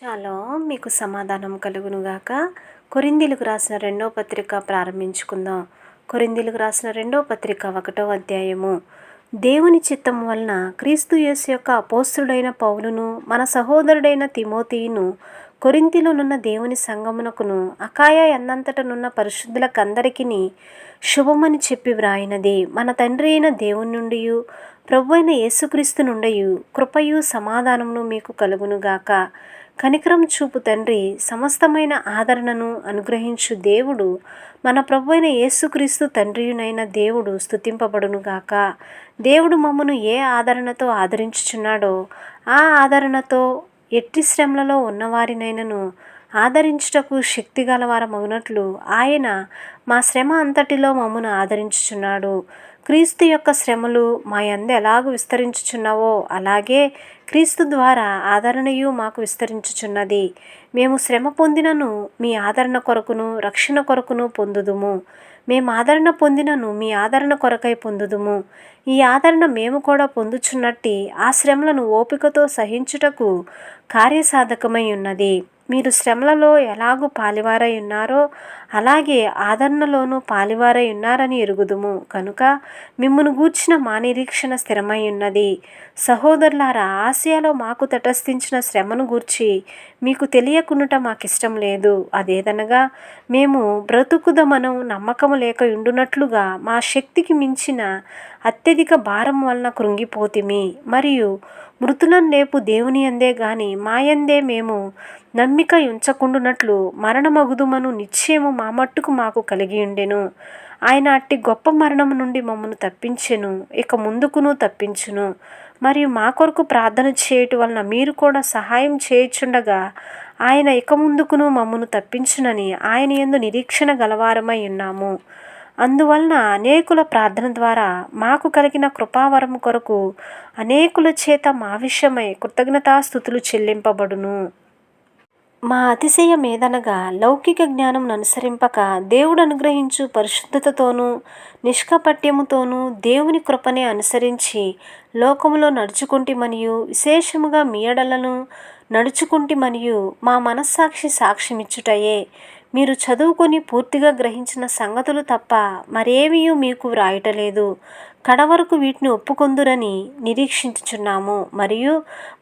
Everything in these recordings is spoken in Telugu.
చాలా మీకు సమాధానం కలుగునుగాక. కొరింథీలకు రాసిన రెండో పత్రిక ప్రారంభించుకుందాం. కొరింథీలకు రాసిన రెండో పత్రిక 1వ అధ్యాయము. దేవుని చిత్తం వలన క్రీస్తు యేసు యొక్క అపోస్తలుడైన పౌలును, మన సహోదరుడైన తిమోతియును, కొరింథీలోనున్న దేవుని సంఘమునకును, అకాయ అన్నంతటనున్న పరిశుద్ధులకందరికిని శుభమని చెప్పి వ్రాయినది. మన తండ్రి అయిన దేవుని నుండియు ప్రభు అయిన యేసుక్రీస్తు నుండియు కృపయు సమాధానమును మీకు కలుగునుగాక. కనికరం చూపు తండ్రి, సమస్తమైన ఆదరణను అనుగ్రహించు దేవుడు, మన ప్రభు అయిన యేసుక్రీస్తు తండ్రియునైన దేవుడు స్తుతింపబడునుగాక. దేవుడు మమ్మను ఏ ఆదరణతో ఆదరించుచున్నాడో ఆ ఆదరణతో ఎట్టి శ్రమలలో ఉన్నవారినైనను ఆదరించుటకు శక్తి గలవారమగునట్లు ఆయన మా శ్రమ అంతటిలో మమ్మను ఆదరించుచున్నాడు. క్రీస్తు యొక్క శ్రమలు మా యందు ఎలాగూ విస్తరించుచున్నావో అలాగే క్రీస్తు ద్వారా ఆదరణయు మాకు విస్తరించుచున్నది. మేము శ్రమ పొందినను మీ ఆదరణ కొరకును రక్షణ కొరకును పొందుదుము. మేము ఆదరణ పొందినను మీ ఆదరణ కొరకై పొందుదుము. ఈ ఆదరణ మేము కూడా పొందుచున్నట్టి ఆ శ్రమలను ఓపికతో సహించుటకు కార్యసాధకమై ఉన్నది. మీరు శ్రమలలో ఎలాగూ పాలివారై ఉన్నారో అలాగే ఆదరణలోనూ పాలివారై ఉన్నారని ఎరుగుదుము. కనుక మిమ్మును గూర్చిన మా నిరీక్షణ స్థిరమై ఉన్నది. సహోదరులారా, ఆసియాలో మాకు తటస్థించిన శ్రమను గూర్చి మీకు తెలియకునుట మాకిష్టం లేదు. అదేదనగా మేము బ్రతుకుదమనం నమ్మకము లేక ఉండునట్లుగా మా శక్తికి మించిన అత్యధిక భారం వలన కృంగిపోతిమి. మరియు మృతులను లేపు దేవుని యందే గాని మాయందే మేము నమ్మిక ఉంచకుండునట్లు మరణమగుదుమను నిశ్చయము మా మట్టుకు మాకు కలిగి ఉండెను. ఆయన అట్టి గొప్ప మరణము నుండి మమ్మను తప్పించెను, ఇక ముందుకును తప్పించును. మరియు మా కొరకు ప్రార్థన చేయుట వలన మీరు కూడా సహాయం చేయుచుండగా ఆయన ఇక ముందుకును మమ్మను తప్పించునని ఆయన యందు నిరీక్షణ గలవారమై ఉన్నాము. అందువలన అనేకుల ప్రార్థన ద్వారా మాకు కలిగిన కృపావరము కొరకు అనేకుల చేత మా విషయమై కృతజ్ఞతాస్తుతులు చెల్లింపబడును. మా అతిశయమేదనగా లౌకిక జ్ఞానం అనుసరింపక దేవుడు అనుగ్రహించు పరిశుద్ధతతోనూ నిష్కపట్యముతోనూ దేవుని కృపనే అనుసరించి లోకములో నడుచుకుంటిమనియు విశేషముగా మీ ఎడలను నడుచుకుంటిమనియు మా మనస్సాక్షి సాక్ష్యమిచ్చుటయే. మీరు చదువుకొని పూర్తిగా గ్రహించిన సంగతులు తప్ప మరేవియూ మీకు వ్రాయటలేదు. కడవరకు వీటిని ఒప్పుకొందురని నిరీక్షించుచున్నాము. మరియు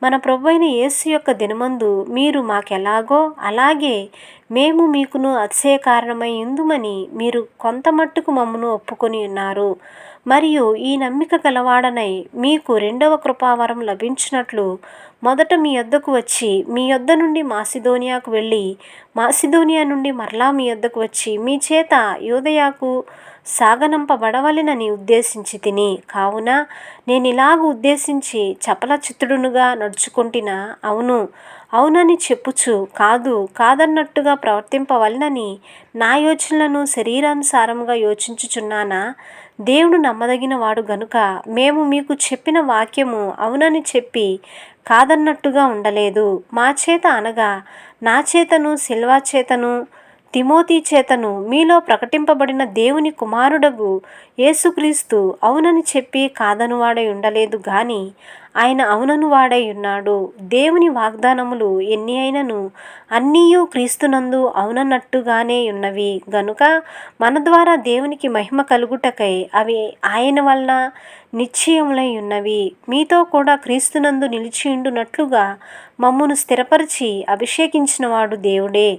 మన ప్రభువైన యేసు యొక్క దినమందు మీరు మాకెలాగో అలాగే మేము మీకును అతిశయ కారణమై ఉందుమని మీరు కొంత మట్టుకు మమ్మను ఒప్పుకొని ఉన్నారు. మరియు ఈ నమ్మిక గలవాడనై మీకు రెండవ కృపావరం లభించినట్లు మొదట మీ యొద్దకు వచ్చి మీ యొద్ద నుండి మాసిదోనియాకు వెళ్ళి మాసిదోనియా నుండి మరలా మీ యొద్దకు వచ్చి మీ చేత యూదయకు సాగనంపబడవలెనని ఉద్దేశించి తిని. కావున నేనిలాగ ఉద్దేశించి చపల చిత్తుడునుగా నడుచుకొంటినా? అవునని చెప్పుచు కాదన్నట్టుగా ప్రవర్తింపవలెనని నా యోచనలను శరీరానుసారముగా యోచించుచున్నానా? దేవుడు నమ్మదగిన వాడు గనుక మేము మీకు చెప్పిన వాక్యము అవునని చెప్పి కాదన్నట్టుగా ఉండలేదు. మా చేత అనగా నా చేతను సిల్వా చేతను తిమోతి చేతను మీలో ప్రకటింపబడిన దేవుని కుమారుడగు యేసుక్రీస్తు అవునని చెప్పి కాదనువాడై ఉండలేదు గాని ఆయన అవుననువాడై ఉన్నాడు. దేవుని వాగ్దానములు ఎన్ని అయినను అన్నీయూ క్రీస్తునందు అవునన్నట్టుగానే ఉన్నవి గనుక మన ద్వారా దేవునికి మహిమ కలుగుటకై అవి ఆయన వలన నిశ్చయములై ఉన్నవి. మీతో కూడా క్రీస్తునందు నిలిచియుండునట్లుగా మమ్మును స్థిరపరిచి అభిషేకించినవాడు దేవుడే.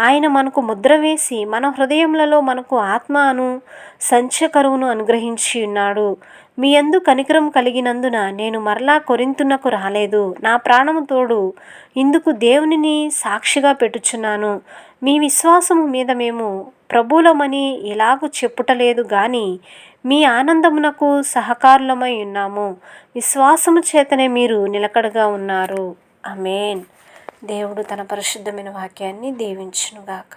ఆయన మనకు ముద్ర వేసి మన హృదయములలో మనకు ఆత్మ అను సంచకరువును అనుగ్రహించి ఉన్నాడు. మీ యందు కనికరం కలిగినందున నేను మరలా కొరింథునకు రాలేదు. నా ప్రాణము తోడు ఇందుకు దేవునిని సాక్షిగా పెట్టుచున్నాను. మీ విశ్వాసము మీద మేము ప్రభువులమని ఎలాగూ చెప్పుటలేదు గాని మీ ఆనందమునకు సహకారులమై ఉన్నాము. విశ్వాసము చేతనే మీరు నిలకడగా ఉన్నారు. ఆమేన్. దేవుడు తన పరిశుద్ధమైన వాక్యాన్ని దీవించునుగాక.